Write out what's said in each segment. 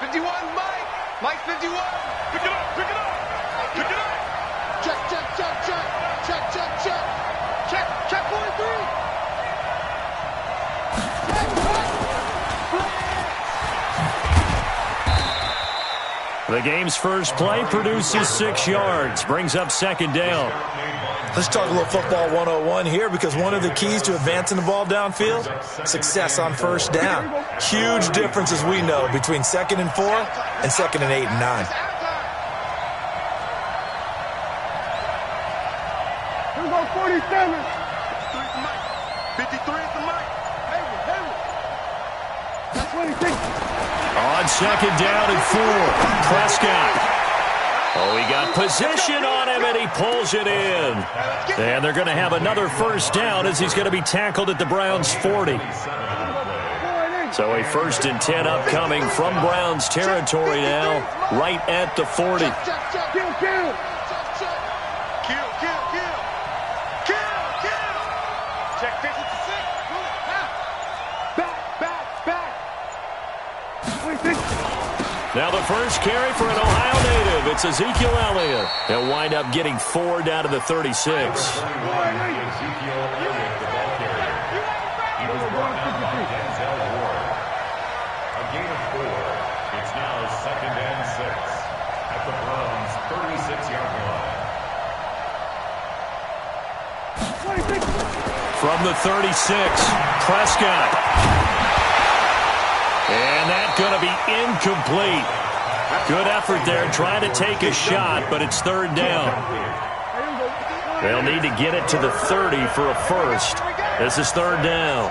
51, Mike. Mike 51. Pick it up, pick it up. Pick it up. Check, check, check, check. Check, check, check. Check, check 43. The game's first play produces 6 yards, brings up second down. Let's talk a little football 101 here, because one of the keys to advancing the ball downfield, success on first down. Huge difference, as we know, between 2nd and 4 and 2nd and 8 and 9. Here we go, 47. 53 at the mic. That's 26. On second down and 4, Prescott. Oh, he got position on him, and he pulls it in. And they're going to have another first down as he's going to be tackled at the Browns' 40. So a 1st and 10 upcoming from Browns territory now, right at the 40. Now the first carry for an Ohio native. It's Ezekiel Elliott. He'll wind up getting 4 down to the 36. From the 36, Prescott. And that's going to be incomplete. Good effort there trying to take a shot, but it's 3rd down. They'll need to get it to the 30 for a first. This is 3rd down.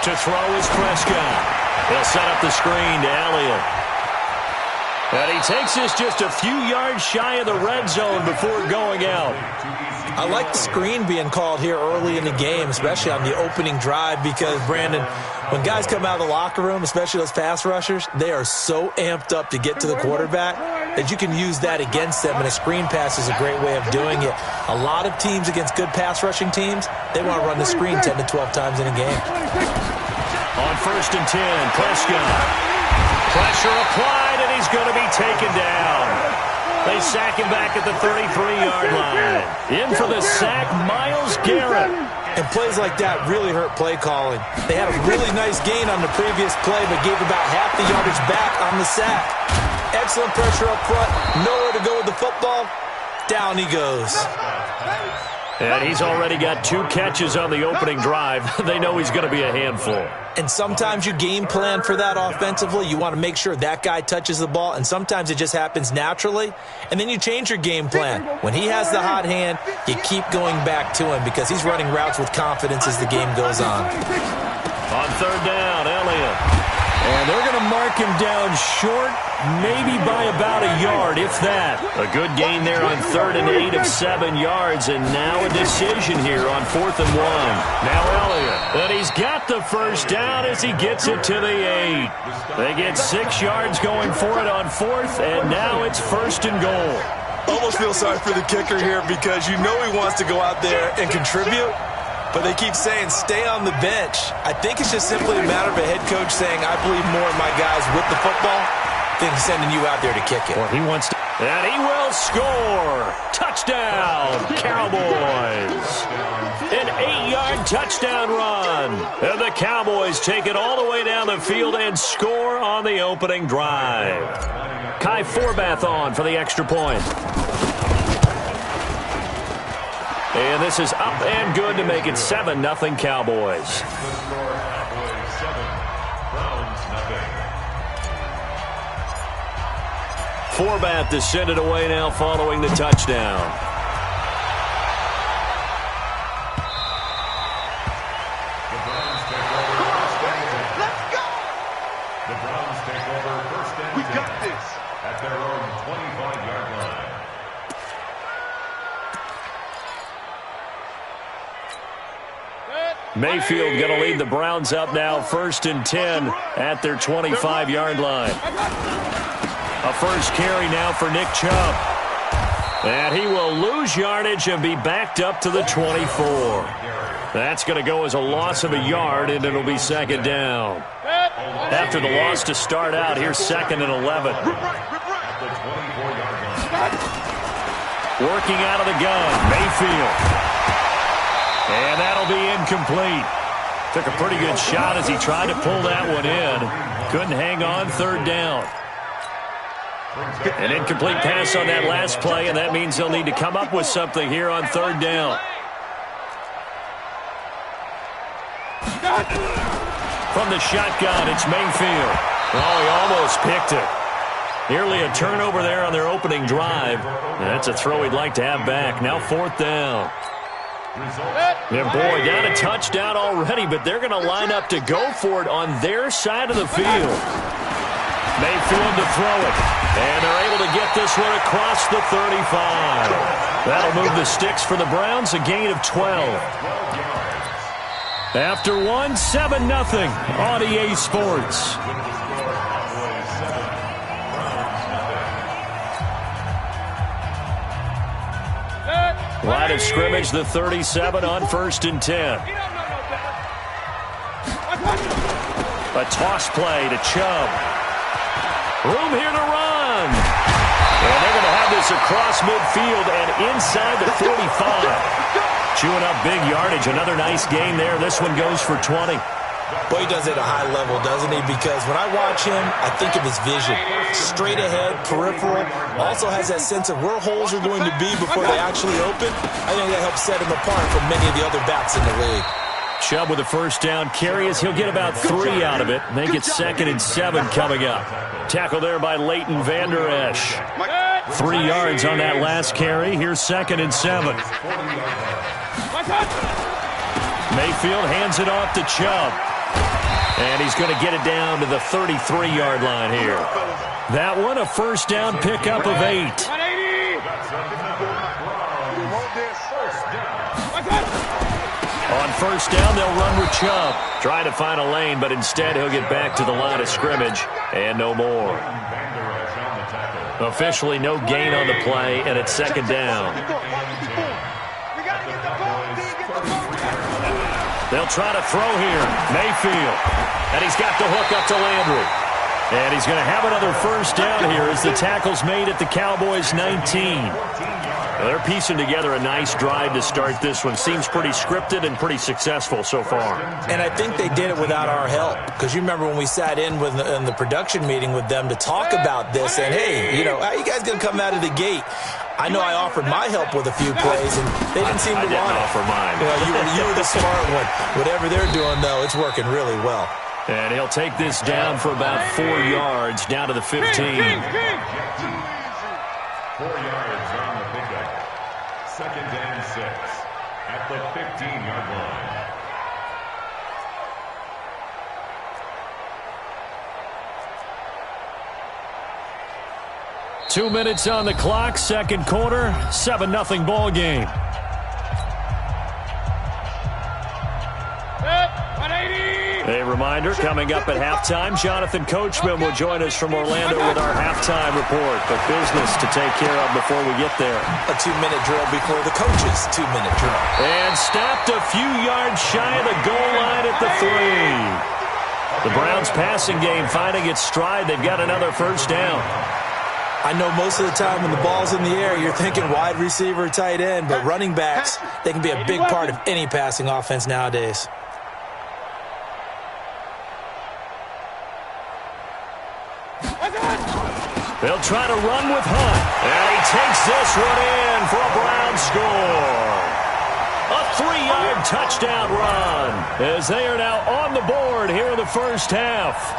To throw is Prescott. He'll set up the screen to Elliott. And he takes this just a few yards shy of the red zone before going out. I like the screen being called here early in the game, especially on the opening drive, because, Brandon, when guys come out of the locker room, especially those pass rushers, they are so amped up to get to the quarterback that you can use that against them, and a screen pass is a great way of doing it. A lot of teams against good pass rushing teams, they want to run the screen 10 to 12 times in a game. On 1st and 10, Prescott. Pressure applied, and he's going to be taken down. They sack him back at the 33-yard line. In for the sack, Myles Garrett. And plays like that really hurt play calling. They had a really nice gain on the previous play, but gave about half the yardage back on the sack. Excellent pressure up front. Nowhere to go with the football. Down he goes. And he's already got 2 catches on the opening drive. They know he's going to be a handful. And sometimes you game plan for that offensively. You want to make sure that guy touches the ball, and sometimes it just happens naturally. And then you change your game plan. When he has the hot hand, you keep going back to him because he's running routes with confidence as the game goes on. On 3rd down, Elliott. And they're going to mark him down short, maybe by about a yard, if that. A good gain there on 3rd and 8 of 7 yards, and now a decision here on 4th and 1. Now Elliott, and he's got the first down as he gets it to the 8. They get 6 yards going for it on 4th, and now it's 1st and goal. Almost feel sorry for the kicker here because you know he wants to go out there and contribute. But they keep saying, stay on the bench. I think it's just simply a matter of a head coach saying, I believe more in my guys with the football than sending you out there to kick it. Well, he wants to. And he will score. Touchdown, Cowboys. An 8-yard touchdown run. And the Cowboys take it all the way down the field and score on the opening drive. Kai Forbath on for the extra point. And this is up and good to make it 7-0 Cowboys. Forbath to send it away now following the touchdown. Let's go! The Browns take over 1st and 10. We got this. At their own 25-yard line. Mayfield going to lead the Browns up now, 1st and 10 at their 25-yard line. A first carry now for Nick Chubb. And he will lose yardage and be backed up to the 24. That's going to go as a loss of a yard, and it'll be 2nd down. After the loss to start out, here's 2nd and 11. Working out of the gun, Mayfield. And that'll be incomplete. Took a pretty good shot as he tried to pull that one in. Couldn't hang on, 3rd down. An incomplete pass on that last play, and that means they'll need to come up with something here on 3rd down. From the shotgun, it's Mayfield. Oh, he almost picked it. Nearly a turnover there on their opening drive. That's a throw he'd like to have back. Now 4th down. And boy, got a touchdown already, but they're going to line up to go for it on their side of the field. Mayfield to throw it. And they're able to get this one across the 35. That'll move the sticks for the Browns, a gain of 12. After 1, 7-0 on EA Sports. Line of scrimmage, the 37 on 1st and 10. A toss play to Chubb. Room here to run. And they're going to have this across midfield and inside the 45. Chewing up big yardage. Another nice gain there. This one goes for 20. Boy, he does it at a high level, doesn't he? Because when I watch him, I think of his vision. Straight ahead, peripheral. Also has that sense of where holes are going to be before they actually open. I think that helps set him apart from many of the other backs in the league. Chubb with a 1st down carry as he'll get about 3 out of it. Make it 2nd and 7 coming up. Tackle there by Leighton Vander Esch. 3 yards on that last carry. Here's 2nd and 7. Mayfield hands it off to Chubb. And he's going to get it down to the 33-yard line here. That one, a 1st down pickup of 8. On 1st down, they'll run with Chubb. Trying to find a lane, but instead he'll get back to the line of scrimmage. And no more. Officially no gain on the play, and it's 2nd down. They'll try to throw here. Mayfield. And he's got the hook up to Landry. And he's going to have another 1st down here as the tackle's made at the Cowboys' 19. Well, they're piecing together a nice drive to start this one. Seems pretty scripted and pretty successful so far. And I think they did it without our help. Because you remember when we sat in the production meeting with them to talk about this. And, hey, you know, how you guys going to come out of the gate? I know I offered my help with a few plays, and they didn't seem to want it. I didn't offer mine. You know, you were the smart one. Whatever they're doing, though, it's working really well. And he'll take this down for about 4 yards, down to the 15. 4 yards on the pickup. 2nd and 6 at the 15-yard line. Two minutes on the clock, 2nd quarter, 7-0 ball game. A reminder, coming up at halftime, Jonathan Coachman will join us from Orlando with our halftime report. But business to take care of before we get there. A 2-minute drill before the coach's 2-minute drill. And stopped a few yards shy of the goal line at the 3. The Browns passing game finding its stride. They've got another 1st down. I know most of the time when the ball's in the air, you're thinking wide receiver, tight end, but running backs, they can be a big part of any passing offense nowadays. They'll try to run with Hunt. And he takes this one in for a Brown score. A 3-yard touchdown run as they are now on the board here in the 1st half.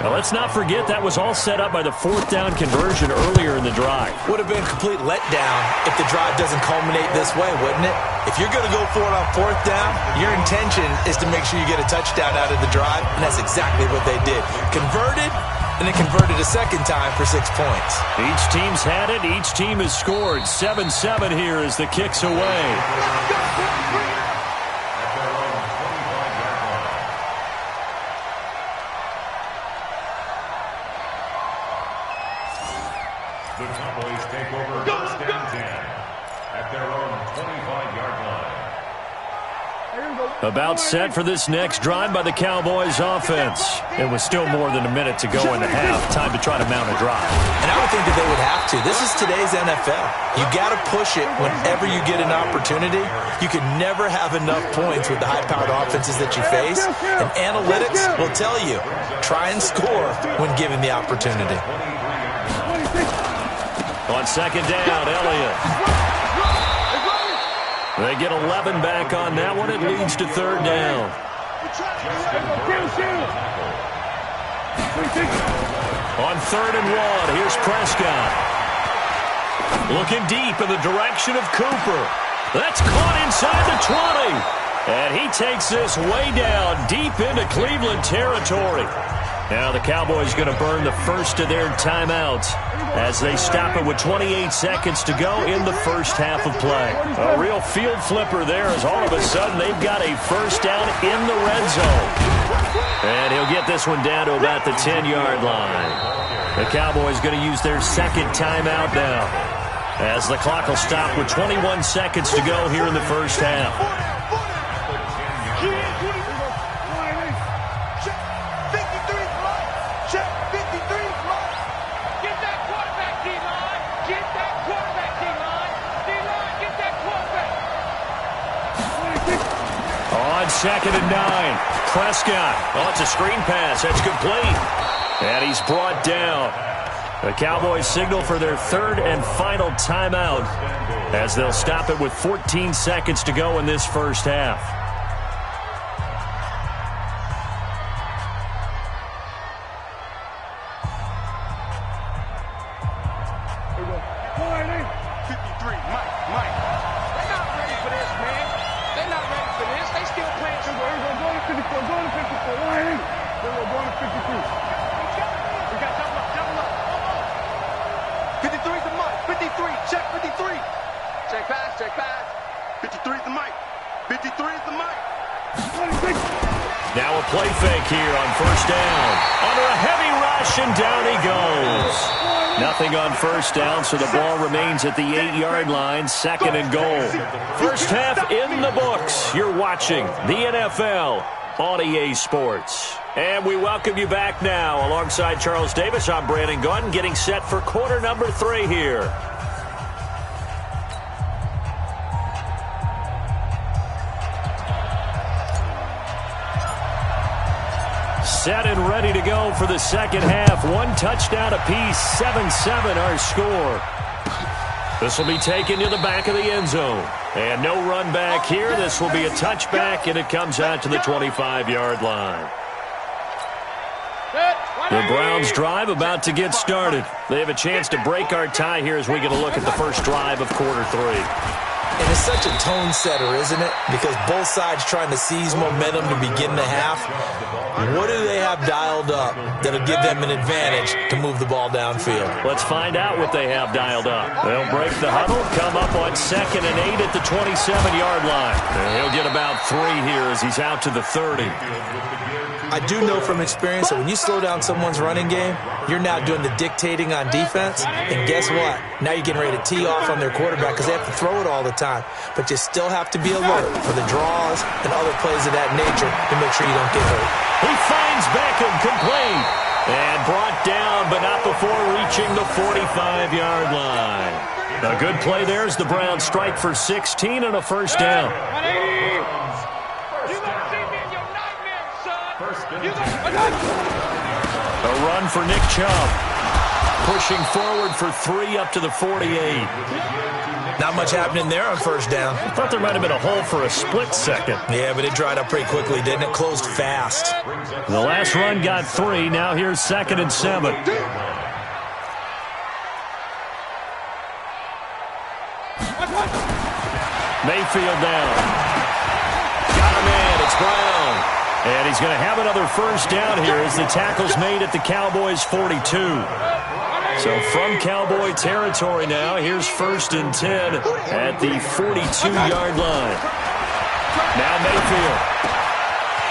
Now, let's not forget that was all set up by the 4th down conversion earlier in the drive. Would have been a complete letdown if the drive doesn't culminate this way, wouldn't it? If you're going to go for it on 4th down, your intention is to make sure you get a touchdown out of the drive, and that's exactly what they did. Converted, and then converted a 2nd time for 6 points. Each team's had it. Each team has scored. 7-7 here as the kick's away. The Cowboys take over 1st and 10 at their own 25-yard line. About set for this next drive by the Cowboys offense. And with still more than a minute to go in the half, time to try to mount a drive. And I would think that they would have to. This is today's NFL. You got to push it whenever you get an opportunity. You can never have enough points with the high-powered offenses that you face. And analytics will tell you, try and score when given the opportunity. On second down, Elliott. They get 11 back on that one. It leads to third down. On 3rd and 1, here's Prescott. Looking deep in the direction of Cooper. That's caught inside the 20. And he takes this way down deep into Cleveland territory. Now the Cowboys going to burn the first of their timeouts as they stop it with 28 seconds to go in the first half of play. A real field flipper there as all of a sudden they've got a first down in the red zone. And he'll get this one down to about the 10-yard line. The Cowboys going to use their second timeout now as the clock will stop with 21 seconds to go here in the first half. Second and 9. Prescott. Oh, it's a screen pass. That's complete. And he's brought down. The Cowboys signal for their third and final timeout as they'll stop it with 14 seconds to go in this first half. Now a play fake here on first down. Under a heavy rush, and down he goes. Nothing on first down, so the ball remains at the 8-yard line, second and goal. First half in the books. You're watching the NFL on EA Sports. And we welcome you back now. Alongside Charles Davis, I'm Brandon Gunn, getting set for quarter number 3 here. Set and ready to go for the second half. One touchdown apiece, 7-7 our score. This will be taken to the back of the end zone. And no run back here. This will be a touchback, and it comes out to the 25-yard line. The Browns drive about to get started. They have a chance to break our tie here as we get a look at the first drive of quarter 3. And it's such a tone setter, isn't it? Because both sides trying to seize momentum to begin the half. What do they have dialed up that'll give them an advantage to move the ball downfield? Let's find out what they have dialed up. They'll break the huddle, come up on 2nd and 8 at the 27-yard line. And he'll get about 3 here as he's out to the 30. I do know from experience that when you slow down someone's running game, you're now doing the dictating on defense. And guess what? Now you're getting ready to tee off on their quarterback because they have to throw it all the time. But you still have to be alert for the draws and other plays of that nature to make sure you don't get hurt. He finds Beckham complete and brought down, but not before reaching the 45-yard line. A good play there as the Browns strike for 16 and a first down. A run for Nick Chubb. Pushing forward for 3 up to the 48. Not much happening there on first down. I thought there might have been a hole for a split second. Yeah, but it dried up pretty quickly, didn't it? Closed fast. The last run got 3. Now here's 2nd and 7. Mayfield down. Got him in. It's Brown. And he's going to have another first down here as the tackle's made at the Cowboys' 42. So from Cowboy territory now, here's 1st and 10 at the 42-yard line. Now Mayfield.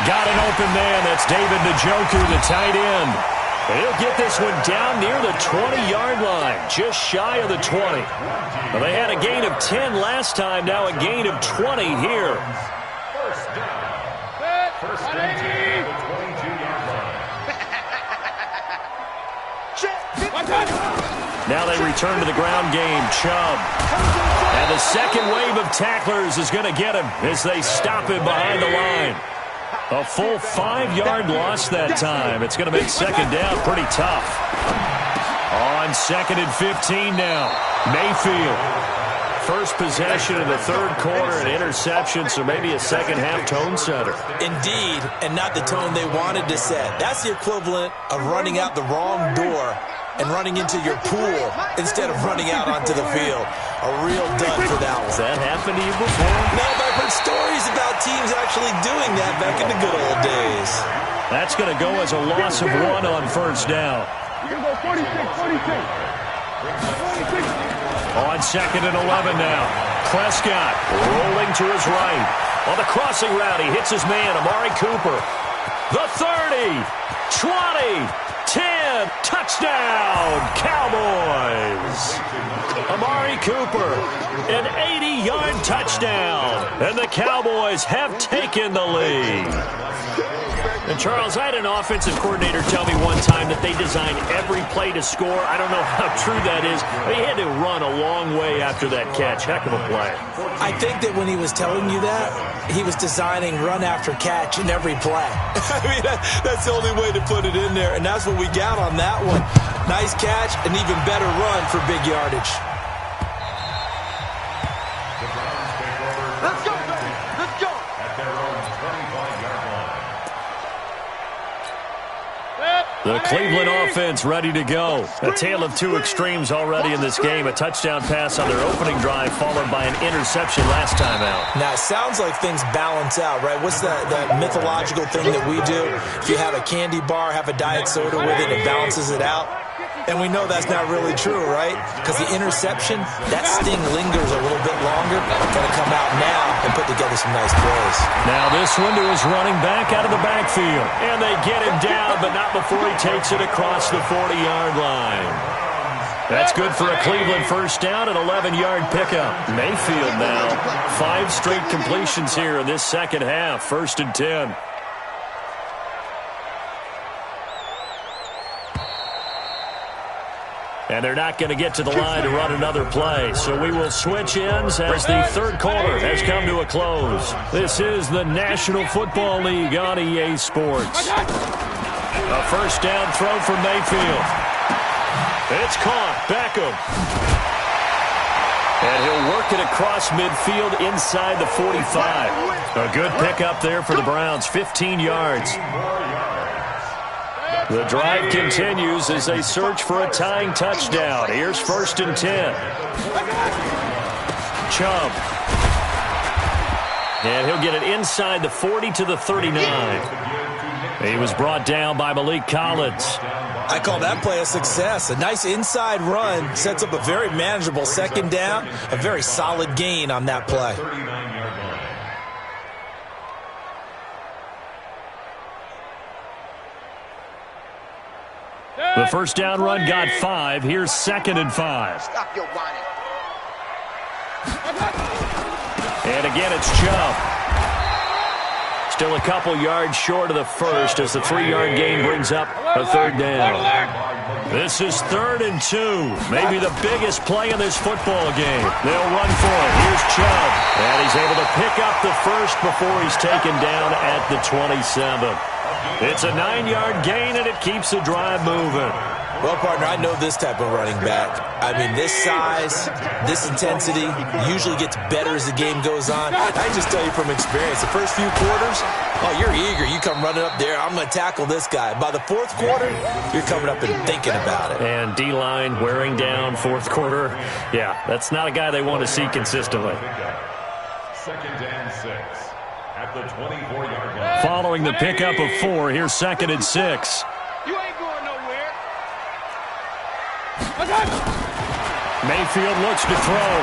Got an open man. That's David Njoku, the tight end. And he'll get this one down near the 20-yard line, just shy of the 20. Well, they had a gain of 10 last time, now a gain of 20 here. Now they return to the ground game. Chubb. And the second wave of tacklers is going to get him as they stop him behind the line. A full 5-yard loss that time. It's going to make second down pretty tough. On second and 15 now. Mayfield. First possession of the third quarter, an interception, so maybe a second-half tone setter. Indeed, and not the tone they wanted to set. That's the equivalent of running out the wrong door and running into your pool instead of running out onto the field. A real dud for that one. Has that happened to you before? No, but I've heard stories about teams actually doing that back in the good old days. That's going to go as a loss of 1 on first down. You're going to go 46. On second and 11 now. Prescott rolling to his right. On the crossing route, he hits his man, Amari Cooper. The 30, 20, 10, touchdown, Cowboys. Amari Cooper, an 80-yard touchdown, and the Cowboys have taken the lead. And, Charles, I had an offensive coordinator tell me one time that they design every play to score. I don't know how true that is, but he had to run a long way after that catch. Heck of a play. I think that when he was telling you that, he was designing run after catch in every play. I mean, that's the only way to put it in there, and that's what we got on that one. Nice catch, an even better run for big yardage. Let's go, baby. Let's go. At their own 25-yard line. The Cleveland offense ready to go. A tale of two extremes already in this game. A touchdown pass on their opening drive followed by an interception last time out. Now, it sounds like things balance out, right? What's that mythological thing that we do? If you have a candy bar, have a diet soda with it, it balances it out. And we know that's not really true, right? Because the interception, that sting lingers a little bit longer. Got to come out now and put together some nice plays. Now this one to his running back out of the backfield. And they get him down, but not before he takes it across the 40-yard line. That's good for a Cleveland first down, an 11-yard pickup. Mayfield now, 5 straight completions here in this second half, 1st and 10. And they're not going to get to the line to run another play. So we will switch ends as the third quarter has come to a close. This is the National Football League on EA Sports. A first down throw from Mayfield. It's caught. Beckham. And he'll work it across midfield inside the 45. A good pickup there for the Browns, 15 yards. The drive continues as they search for a tying touchdown. Here's 1st and 10. Chubb. And he'll get it inside the 40 to the 39. He was brought down by Malik Collins. I call that play a success. A nice inside run sets up a very manageable second down. A very solid gain on that play. The first down run got 5. Here's 2nd and 5. Stop your whining. And again, it's Chubb. Still a couple yards short of the first as the 3-yard gain brings up a 3rd down. This is 3rd and 2. Maybe the biggest play in this football game. They'll run for it. Here's Chubb. And he's able to pick up the first before he's taken down at the 27. It's a 9-yard gain, and it keeps the drive moving. Well, partner, I know this type of running back. I mean, this size, this intensity usually gets better as the game goes on. I just tell you from experience, the first few quarters, oh, you're eager. You come running up there, I'm going to tackle this guy. By the 4th quarter, you're coming up and thinking about it. And D-line wearing down 4th quarter. Yeah, that's not a guy they want to see consistently. 2nd and 6. At the 24-yard line. Following the pickup of 4, here's 2nd and 6. You ain't going nowhere. Mayfield looks to throw.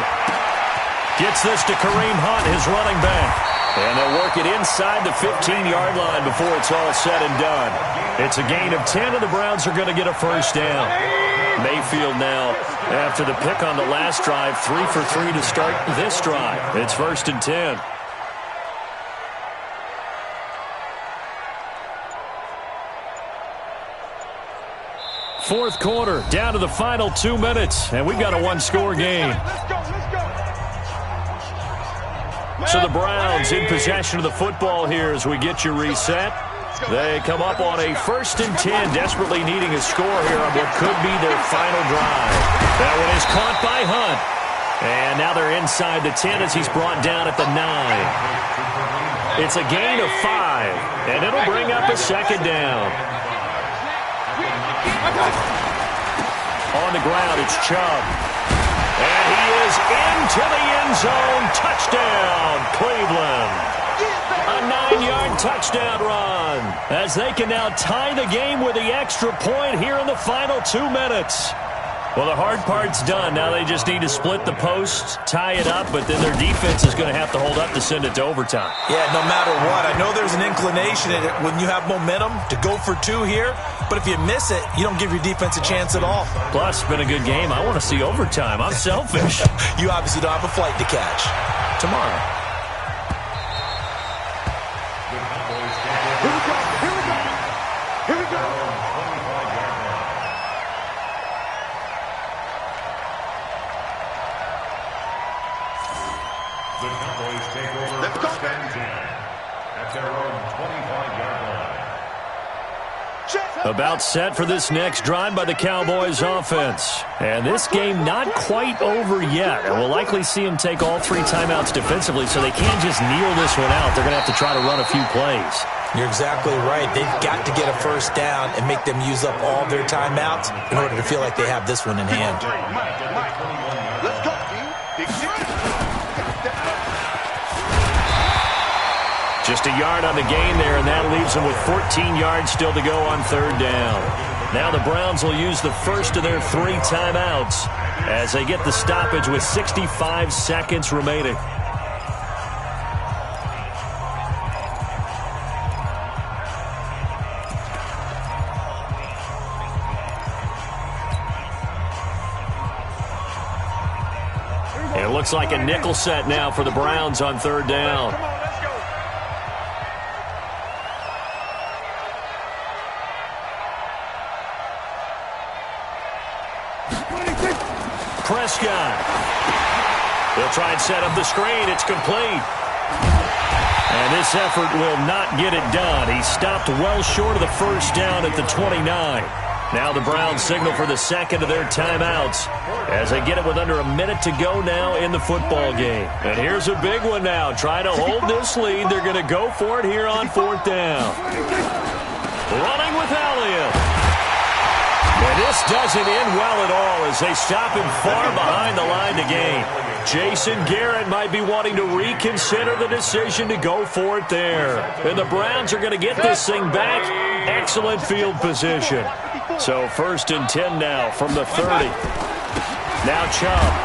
Gets this to Kareem Hunt, his running back. And they'll work it inside the 15-yard line before it's all said and done. It's a gain of 10, and the Browns are going to get a first down. Mayfield now, after the pick on the last drive, 3 for 3 to start this drive. It's 1st and 10. Fourth quarter, down to the final 2 minutes, and we've got a one-score game. So the Browns in possession of the football here as we get you reset. They come up on a 1st and 10, desperately needing a score here on what could be their final drive. That one is caught by Hunt. And now they're inside the 10 as he's brought down at the 9. It's a gain of 5, and it'll bring up a second down. On the ground, it's Chubb. And he is into the end zone. Touchdown, Cleveland. A 9-yard touchdown run as they can now tie the game with the extra point here in the final 2 minutes. Well, the hard part's done. Now they just need to split the post, tie it up, but then their defense is going to have to hold up to send it to overtime. Yeah, no matter what. I know there's an inclination in it when you have momentum to go for 2 here, but if you miss it, you don't give your defense a chance at all. Plus, it's been a good game. I want to see overtime. I'm selfish. You obviously don't have a flight to catch. Tomorrow. About set for this next drive by the Cowboys offense. And this game not quite over yet. And we'll likely see them take all 3 timeouts defensively, so they can't just kneel this one out. They're going to have to try to run a few plays. You're exactly right. They've got to get a first down and make them use up all their timeouts in order to feel like they have this one in hand. Let's go. Just a yard on the gain there, and that leaves them with 14 yards still to go on 3rd down. Now the Browns will use the first of their 3 timeouts as they get the stoppage with 65 seconds remaining. It looks like a nickel set now for the Browns on 3rd down. Prescott. They'll try and set up the screen. It's complete. And this effort will not get it done. He stopped well short of the first down at the 29. Now the Browns signal for the second of their timeouts as they get it with under a minute to go now in the football game. And here's a big one now. Trying to hold this lead. They're going to go for it here on 4th down. Running with Elliott. And this doesn't end well at all as they stop him far behind the line to gain. Jason Garrett might be wanting to reconsider the decision to go for it there. And the Browns are going to get this thing back. Excellent field position. So 1st and 10 now from the 30. Now Chubb.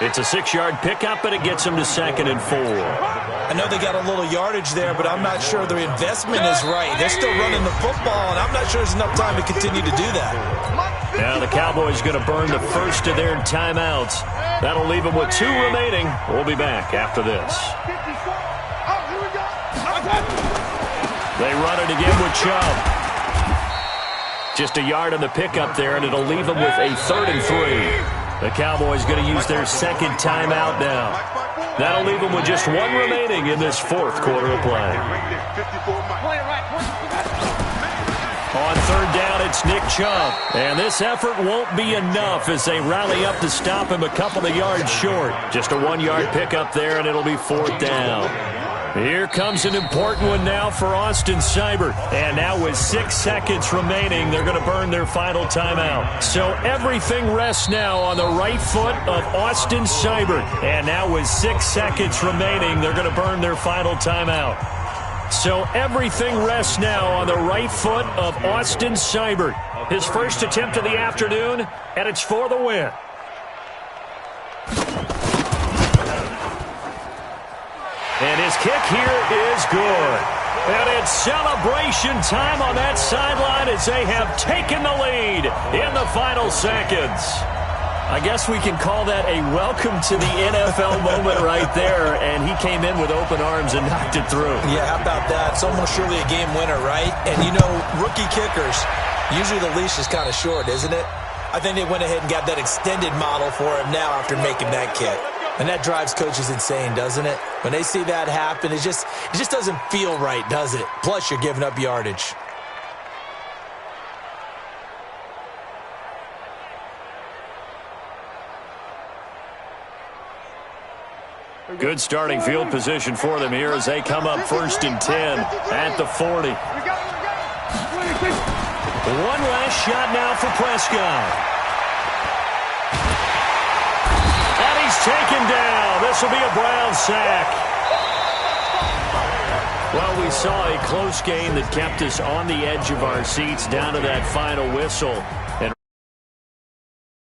It's a 6-yard pickup, and it gets him to 2nd and 4. I know they got a little yardage there, but I'm not sure their investment is right. They're still running the football, and I'm not sure there's enough time to continue to do that. Now the Cowboys going to burn the first of their timeouts. That'll leave them with 2 remaining. We'll be back after this. They run it again with Chubb. Just a yard on the pickup there, and it'll leave them with a 3rd and 3. The Cowboys going to use their 2nd timeout now. That'll leave them with just 1 remaining in this 4th quarter of play. On 3rd down, it's Nick Chubb. And this effort won't be enough as they rally up to stop him a couple of yards short. Just a 1-yard pickup there, and it'll be 4th down. Here comes an important one now for Austin Seibert. And now with 6 seconds remaining, they're going to burn their final timeout. So everything rests now on the right foot of Austin Seibert. And now with 6 seconds remaining, they're going to burn their final timeout. So everything rests now on the right foot of Austin Seibert. His first attempt of the afternoon, and it's for the win. And his kick here is good. And it's celebration time on that sideline as they have taken the lead in the final seconds. I guess we can call that a welcome to the NFL moment right there, and he came in with open arms and knocked it through. Yeah, how about that? It's almost surely a game winner, right? And, you know, rookie kickers, Usually the leash is kind of short, isn't it? I think they went ahead and got that extended model for him now after making that kick. And that drives coaches insane, doesn't it? When they see that happen, it just doesn't feel right, does it? Plus, you're giving up yardage. Good starting field position for them here as they come up 1st and 10 at the 40. One last shot now for Prescott. And he's taken down. This will be a Brown sack. Well, we saw a close game that kept us on the edge of our seats down to that final whistle.